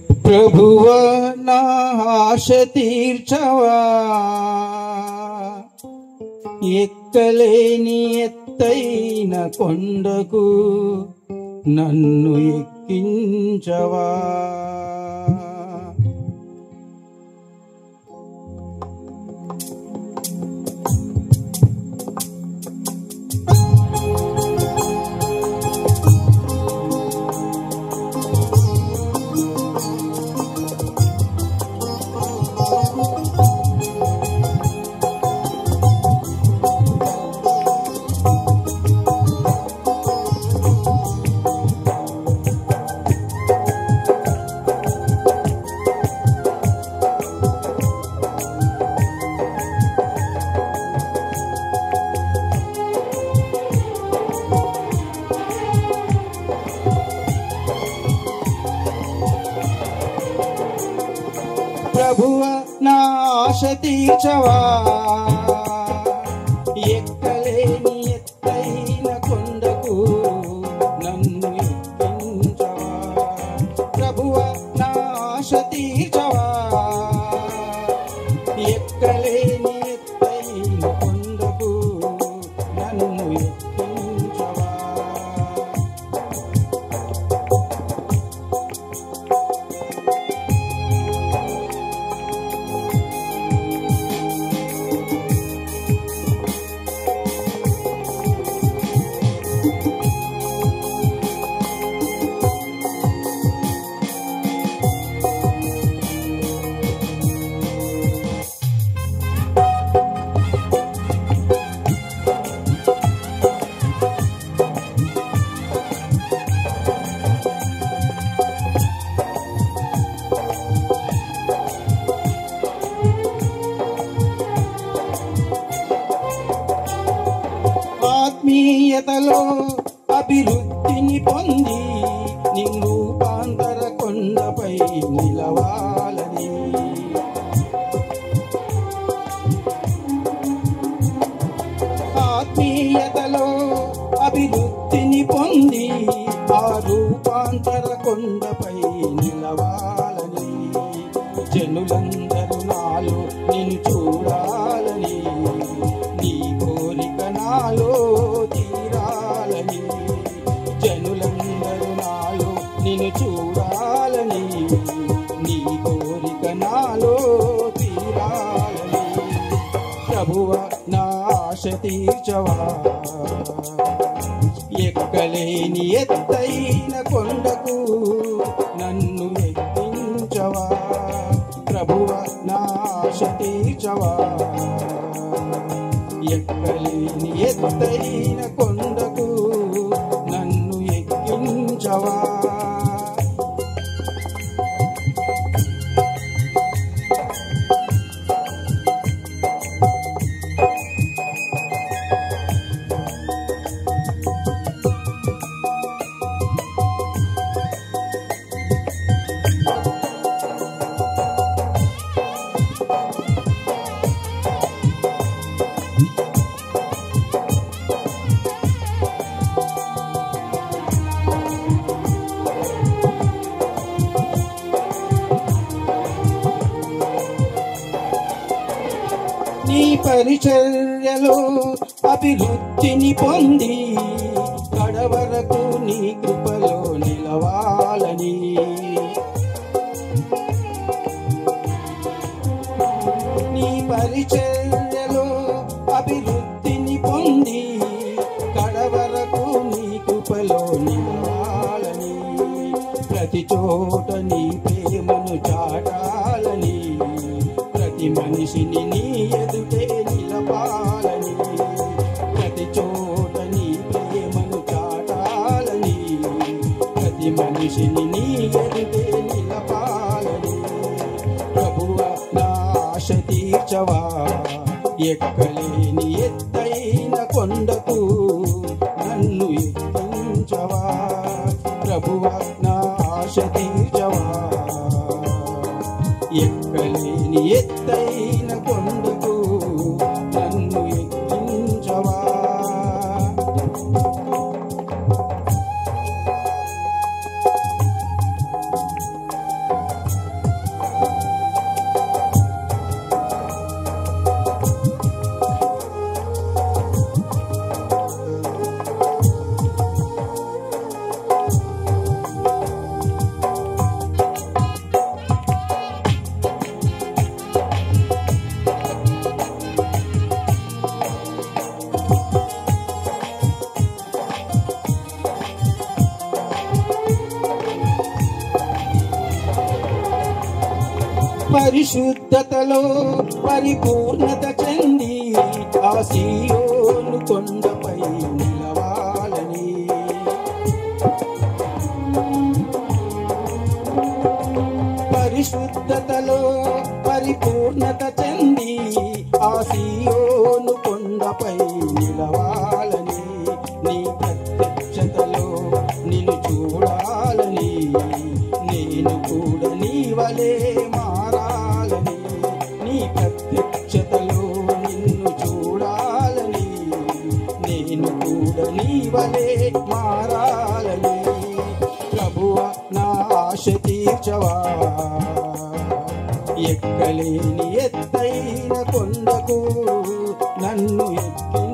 ప్రభువా నా ఆశ తీర్చవా, ఎక్కలేని ఎత్తైన కొండకు నన్ను ఎక్కించవా. ప్రభువా నా ఆశ తీర్చవా, ఎక్కలేని ఎత్తైన కొండకు నన్ను ఎక్కించవా. ప్రభువా నా ఆశ తీర్చవా, ఎక్కలేని ఎత్తైన కొండకు నన్ను ఎక్కించవా. ఆత్మీయతలో అభివృద్ధిని పొంది నీ రూపాంతర కొండపై నిలవాలని, ఆత్మీయతలో అభివృద్ధిని పొంది ఆ రూపాంతర కొండపై నిలవాలని, జనులందరూ నాలో నిన్ను చూడాలని, నీ కోరిక నాలో తీరాలని, జనులందరూ నాలో నిన్ను చూడాలని, నీ కోరిక నాలో తీరాలని. ప్రభువా నా ఆశ తీర్చవా, ఎక్కలేని ఎత్తైన కొండకు నన్ను ఎక్కించవా. ప్రభువా నా ఆశ తీర్చవా, ఎక్కలేని ఎత్తైన కొండకు నన్ను ఎక్కించవా. నీ పరిచర్యలో అభివృద్ధిని పొంది కడవరకు నీ కృపలో నిలవాలని, నీ పరిచర్యలో అభివృద్ధిని పొంది కడవరకు నీ కృపలో నిలవాలని, ప్రతి చోట నీ ప్రేమను చాటాలని, ప్రతి మనిషిని నీ ఎదుటే నిలపాలని, ప్రతి చోట నీ ప్రేమను చాటాలని, ప్రతి మనిషిని నీ ఎదుటే నిలపాలని. ప్రభువా నా ఆశ తీర్చవా, ఎక్కలేని ఎత్తైన కొండకు నన్ను ఎక్కించవా. ప్రభువా నా ఆశ తీర్చవా, ఎక్కలేని ఎత్తైన కొండకు నన్ను ఎక్కించవా. పరిశుద్ధతలో పరిపూర్ణత చెంది ఆ సీయోను కొండపై నిలవాలని పరిశుద్ధతలో పరిపూర్ణత చెంది ఆ సీయోను కొండపై నిలవాలని నీ ప్రత్యక్షతలో నిన్ను చూడాలని నేను కూడా నీ వలే మారాలని నీ ప్రత్యక్షతలో నిన్ను చూడాలని నేను కూడా నీ వలే మారాలని ప్రభువా నా ఆశ తీర్చవా ఎక్కలేని ఎత్తైన కొండకు నన్ను ఎక్కి